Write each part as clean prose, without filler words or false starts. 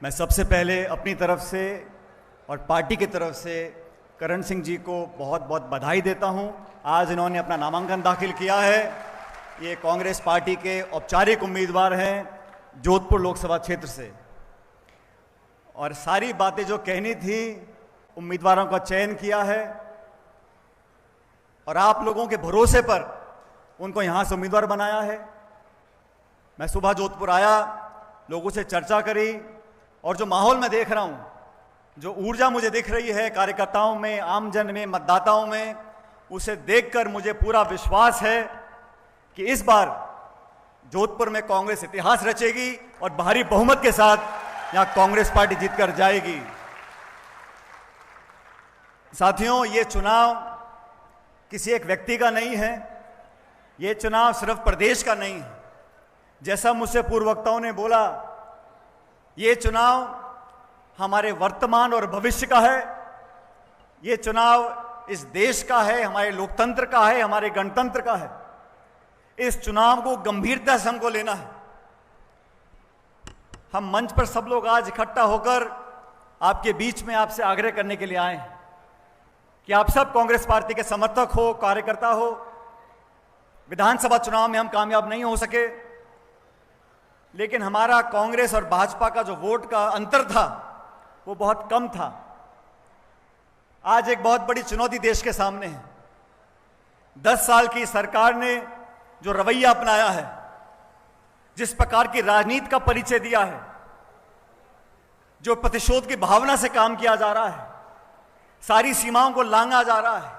मैं सबसे पहले अपनी तरफ से और पार्टी की तरफ से करण सिंह जी को बहुत बहुत बधाई देता हूं। आज इन्होंने अपना नामांकन दाखिल किया है। ये कांग्रेस पार्टी के औपचारिक उम्मीदवार हैं जोधपुर लोकसभा क्षेत्र से। और सारी बातें जो कहनी थी, उम्मीदवारों का चयन किया है और आप लोगों के भरोसे पर उनको यहां से उम्मीदवार बनाया है। मैं सुबह जोधपुर आया, लोगों से चर्चा करी और जो माहौल मैं देख रहा हूं, जो ऊर्जा मुझे दिख रही है कार्यकर्ताओं में, आमजन में, मतदाताओं में, उसे देखकर मुझे पूरा विश्वास है कि इस बार जोधपुर में कांग्रेस इतिहास रचेगी और भारी बहुमत के साथ यहां कांग्रेस पार्टी जीतकर जाएगी। साथियों, ये चुनाव किसी एक व्यक्ति का नहीं है, ये चुनाव सिर्फ प्रदेश का नहीं है। जैसा मुझसे पूर्व वक्ताओं ने बोला, ये चुनाव हमारे वर्तमान और भविष्य का है। ये चुनाव इस देश का है, हमारे लोकतंत्र का है, हमारे गणतंत्र का है। इस चुनाव को गंभीरता से हमको लेना है। हम मंच पर सब लोग आज इकट्ठा होकर आपके बीच में आपसे आग्रह करने के लिए आए हैं कि आप सब कांग्रेस पार्टी के समर्थक हो, कार्यकर्ता हो। विधानसभा चुनाव में हम कामयाब नहीं हो सके, लेकिन हमारा कांग्रेस और भाजपा का जो वोट का अंतर था वो बहुत कम था। आज एक बहुत बड़ी चुनौती देश के सामने है। 10 साल की सरकार ने जो रवैया अपनाया है, जिस प्रकार की राजनीति का परिचय दिया है, जो प्रतिशोध की भावना से काम किया जा रहा है, सारी सीमाओं को लांघा जा रहा है,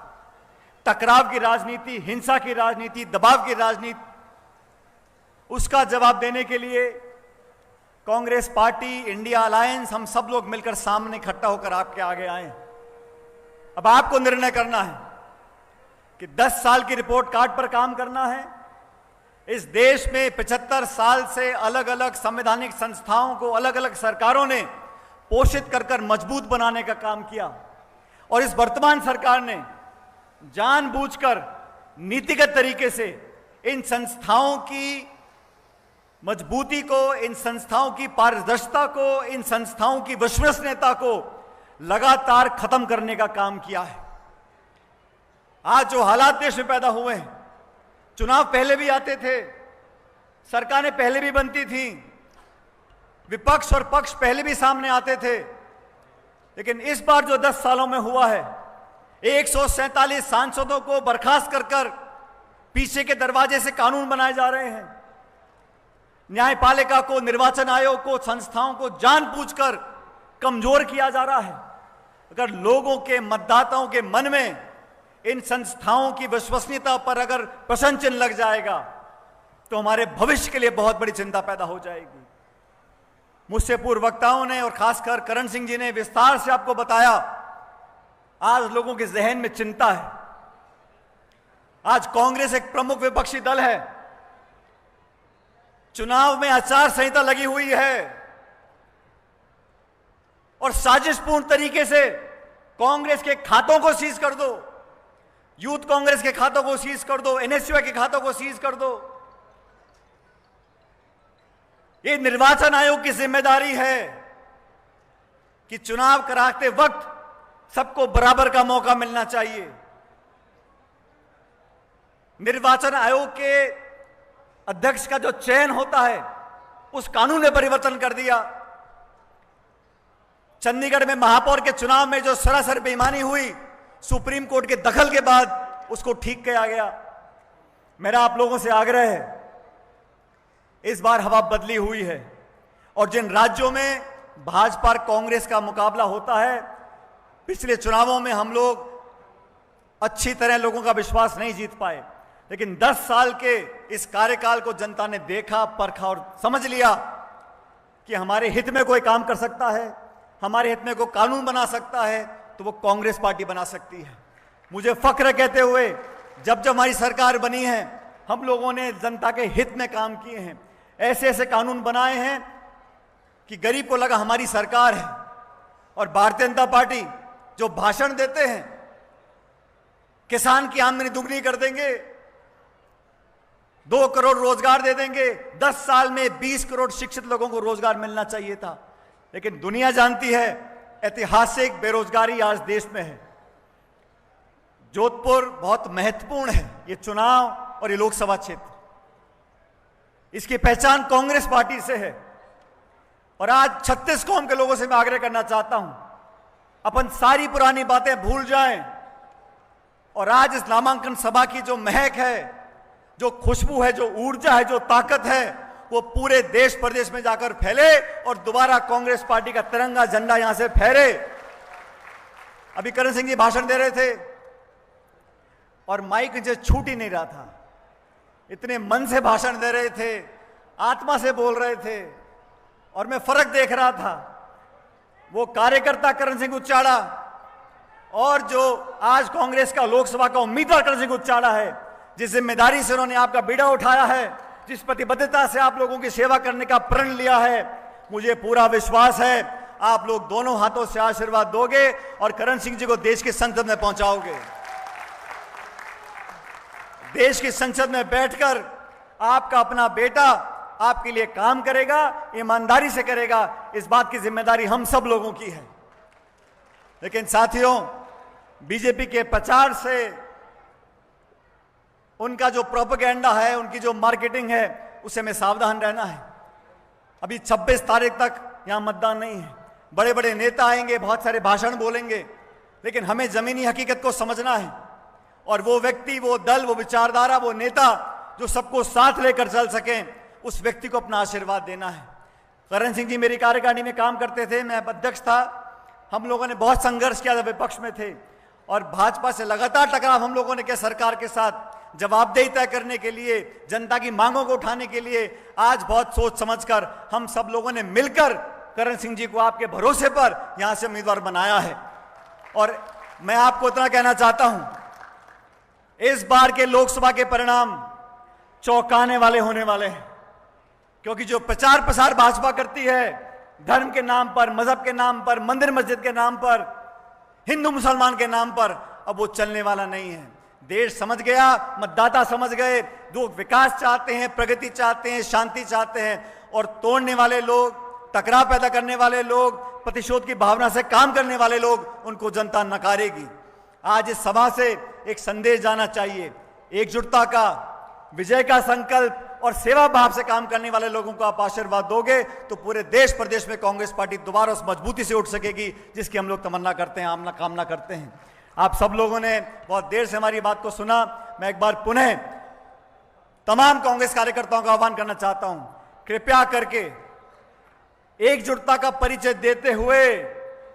टकराव की राजनीति, हिंसा की राजनीति, दबाव की राजनीति, उसका जवाब देने के लिए कांग्रेस पार्टी, इंडिया अलायंस, हम सब लोग मिलकर सामने इकट्ठा होकर आपके आगे आए। अब आपको निर्णय करना है कि 10 साल की रिपोर्ट कार्ड पर काम करना है। इस देश में 75 साल से अलग अलग संवैधानिक संस्थाओं को अलग अलग सरकारों ने पोषित कर मजबूत बनाने का काम किया और इस वर्तमान सरकार ने जानबूझकर नीतिगत तरीके से इन संस्थाओं की मजबूती को, इन संस्थाओं की पारदर्शिता को, इन संस्थाओं की विश्वसनीयता को लगातार खत्म करने का काम किया है। आज जो हालात देश में पैदा हुए हैं, चुनाव पहले भी आते थे, सरकारें पहले भी बनती थी, विपक्ष और पक्ष पहले भी सामने आते थे, लेकिन इस बार जो 10 सालों में हुआ है, 147 सांसदों को बर्खास्त कर पीछे के दरवाजे से कानून बनाए जा रहे हैं। न्यायपालिका को, निर्वाचन आयोग को, संस्थाओं को जानबूझकर कमजोर किया जा रहा है। अगर लोगों के, मतदाताओं के मन में इन संस्थाओं की विश्वसनीयता पर अगर प्रश्न चिन्ह लग जाएगा तो हमारे भविष्य के लिए बहुत बड़ी चिंता पैदा हो जाएगी। मुझसे पूर्व वक्ताओं ने और खासकर करण सिंह जी ने विस्तार से आपको बताया, आज लोगों के जहन में चिंता है। आज कांग्रेस एक प्रमुख विपक्षी दल है, चुनाव में आचार संहिता लगी हुई है और साजिशपूर्ण तरीके से कांग्रेस के खातों को सीज कर दो, यूथ कांग्रेस के खातों को सीज कर दो, एनएसयूआई के खातों को सीज कर दो। ये निर्वाचन आयोग की जिम्मेदारी है कि चुनाव कराते वक्त सबको बराबर का मौका मिलना चाहिए। निर्वाचन आयोग के अध्यक्ष का जो चयन होता है, उस कानून में परिवर्तन कर दिया। चंडीगढ़ में महापौर के चुनाव में जो सरासर बेईमानी हुई, सुप्रीम कोर्ट के दखल के बाद उसको ठीक किया गया। मेरा आप लोगों से आग्रह है, इस बार हवा बदली हुई है और जिन राज्यों में भाजपा और कांग्रेस का मुकाबला होता है, पिछले चुनावों में हम लोग अच्छी तरह लोगों का विश्वास नहीं जीत पाए, लेकिन 10 साल के इस कार्यकाल को जनता ने देखा, परखा और समझ लिया कि हमारे हित में कोई काम कर सकता है, हमारे हित में कोई कानून बना सकता है, तो वो कांग्रेस पार्टी बना सकती है। मुझे फख्र कहते हुए, जब हमारी सरकार बनी है, हम लोगों ने जनता के हित में काम किए हैं, ऐसे ऐसे कानून बनाए हैं कि गरीब को लगा हमारी सरकार है। और भारतीय जनता पार्टी जो भाषण देते हैं, किसान की आमदनी दुगनी कर देंगे, 2 करोड़ रोजगार दे देंगे, 10 साल में 20 करोड़ शिक्षित लोगों को रोजगार मिलना चाहिए था, लेकिन दुनिया जानती है ऐतिहासिक बेरोजगारी आज देश में है। जोधपुर बहुत महत्वपूर्ण है, ये चुनाव और ये लोकसभा क्षेत्र, इसकी पहचान कांग्रेस पार्टी से है। और आज 36 कौम के लोगों से मैं आग्रह करना चाहता हूं, अपन सारी पुरानी बातें भूल जाएं और आज इस नामांकन सभा की जो महक है, जो खुशबू है, जो ऊर्जा है, जो ताकत है, वो पूरे देश प्रदेश में जाकर फैले और दोबारा कांग्रेस पार्टी का तिरंगा झंडा यहां से फहरे। अभी करण सिंह जी भाषण दे रहे थे और माइक मुझे छूट ही नहीं रहा था, इतने मन से भाषण दे रहे थे, आत्मा से बोल रहे थे और मैं फर्क देख रहा था। वो कार्यकर्ता करण सिंह उच्चाड़ा और जो आज कांग्रेस का लोकसभा का उम्मीदवार करण सिंह उच्चाड़ा है, जिस जिम्मेदारी से उन्होंने आपका बीड़ा उठाया है, जिस प्रतिबद्धता से आप लोगों की सेवा करने का प्रण लिया है, मुझे पूरा विश्वास है आप लोग दोनों हाथों से आशीर्वाद दोगे और करण सिंह जी को देश की संसद में पहुंचाओगे। देश की संसद में बैठकर आपका अपना बेटा आपके लिए काम करेगा, ईमानदारी से करेगा, इस बात की जिम्मेदारी हम सब लोगों की है। लेकिन साथियों, बीजेपी के प्रचार से, उनका जो प्रोपेगेंडा है, उनकी जो मार्केटिंग है, उससे हमें सावधान रहना है। अभी 26 तारीख तक यहां मतदान नहीं है। बड़े बड़े नेता आएंगे, बहुत सारे भाषण बोलेंगे, लेकिन हमें जमीनी हकीकत को समझना है और वो व्यक्ति, वो दल, वो विचारधारा, वो नेता जो सबको साथ लेकर चल सके, उस व्यक्ति को अपना आशीर्वाद देना है। करण सिंह जी मेरी कार्यकारिणी में काम करते थे, मैं अध्यक्ष था। हम लोगों ने बहुत संघर्ष किया, जब विपक्ष में थे, और भाजपा से लगातार टकराव हम लोगों ने किया सरकार के साथ, जवाबदेही तय करने के लिए, जनता की मांगों को उठाने के लिए। आज बहुत सोच समझकर हम सब लोगों ने मिलकर करण सिंह जी को आपके भरोसे पर यहां से उम्मीदवार बनाया है। और मैं आपको इतना कहना चाहता हूं, इस बार के लोकसभा के परिणाम चौंकाने वाले होने वाले हैं, क्योंकि जो प्रचार प्रसार भाजपा करती है धर्म के नाम पर, मजहब के नाम पर, मंदिर मस्जिद के नाम पर, हिंदू मुसलमान के नाम पर, अब वो चलने वाला नहीं है। देश समझ गया, मतदाता समझ गए, लोग विकास चाहते हैं, प्रगति चाहते हैं, शांति चाहते हैं, और तोड़ने वाले लोग, टकराव पैदा करने वाले लोग, प्रतिशोध की भावना से काम करने वाले लोग, उनको जनता नकारेगी। आज इस सभा से एक संदेश जाना चाहिए, एकजुटता का, विजय का संकल्प और सेवा भाव से काम करने वाले लोगों को आप आशीर्वाद दोगे तो पूरे देश प्रदेश में कांग्रेस पार्टी दोबारा उस मजबूती से उठ सकेगी जिसकी हम लोग तमन्ना करते हैं, आमना कामना करते हैं। आप सब लोगों ने बहुत देर से हमारी बात को सुना। मैं एक बार पुनः तमाम कांग्रेस कार्यकर्ताओं का आह्वान करना चाहता हूं, कृपया करके एकजुटता का परिचय देते हुए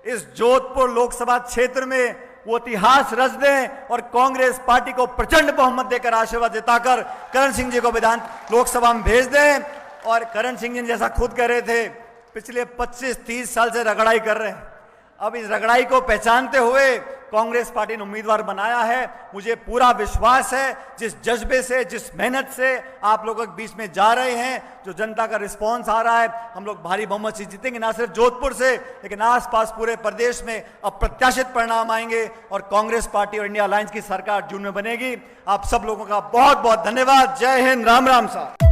इस जोधपुर लोकसभा क्षेत्र में वो इतिहास रच दें और कांग्रेस पार्टी को प्रचंड बहुमत देकर आशीर्वाद जताकर करण सिंह जी को विधान लोकसभा में भेज दें। और करण सिंह जी जैसा खुद कह रहे थे, पिछले 25-30 साल से रगड़ाई कर रहे हैं, अब इस रगड़ाई को पहचानते हुए कांग्रेस पार्टी ने उम्मीदवार बनाया है। मुझे पूरा विश्वास है, जिस जज्बे से, जिस मेहनत से आप लोगों के बीच में जा रहे हैं, जो जनता का रिस्पांस आ रहा है, हम लोग भारी बहुमत से जीतेंगे, ना सिर्फ जोधपुर से लेकिन आसपास पूरे प्रदेश में अप्रत्याशित परिणाम आएंगे और कांग्रेस पार्टी और इंडिया अलायंस की सरकार जून में बनेगी। आप सब लोगों का बहुत बहुत धन्यवाद। जय हिंद, राम राम साहब।